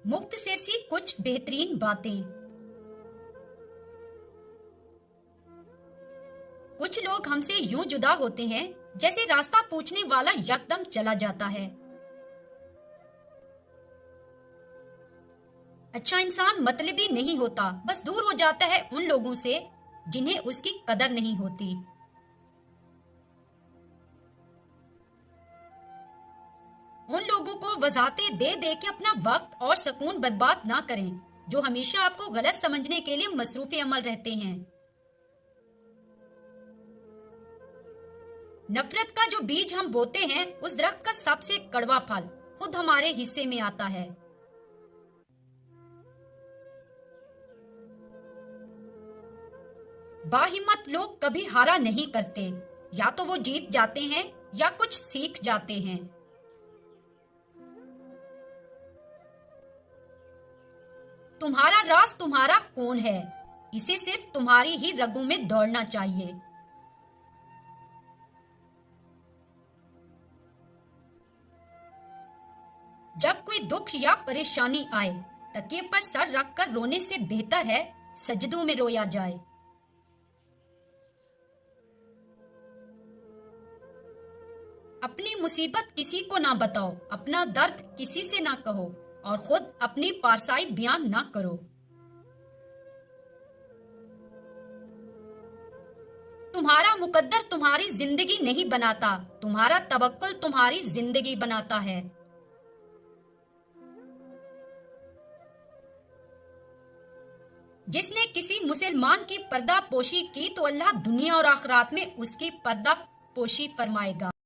मुख्तसर सी कुछ बेहतरीन बातें। कुछ लोग हमसे यूं जुदा होते हैं जैसे रास्ता पूछने वाला यकदम चला जाता है। अच्छा इंसान मतलबी नहीं होता, बस दूर हो जाता है उन लोगों से जिन्हें उसकी कदर नहीं होती। उन लोगों को वजाहतें दे दे के अपना वक्त और सुकून बर्बाद ना करें जो हमेशा आपको गलत समझने के लिए मसरूफ अमल रहते हैं। नफरत का जो बीज हम बोते हैं उस दरख्त का सबसे कड़वा फल खुद हमारे हिस्से में आता है। बाहिम्मत लोग कभी हारा नहीं करते, या तो वो जीत जाते हैं या कुछ सीख जाते हैं। तुम्हारा राज तुम्हारा खून है, इसे सिर्फ तुम्हारी ही रगों में दौड़ना चाहिए। जब कोई दुख या परेशानी आए, तकिए पर सर रखकर रोने से बेहतर है सजदों में रोया जाए। अपनी मुसीबत किसी को ना बताओ, अपना दर्द किसी से ना कहो और खुद अपनी पारसाई बयान ना करो। तुम्हारा मुकद्दर तुम्हारी जिंदगी नहीं बनाता, तुम्हारा तवक्कुल तुम्हारी जिंदगी बनाता है। जिसने किसी मुसलमान की पर्दा पोशी की तो अल्लाह दुनिया और आखिरात में उसकी पर्दा पोशी फरमाएगा।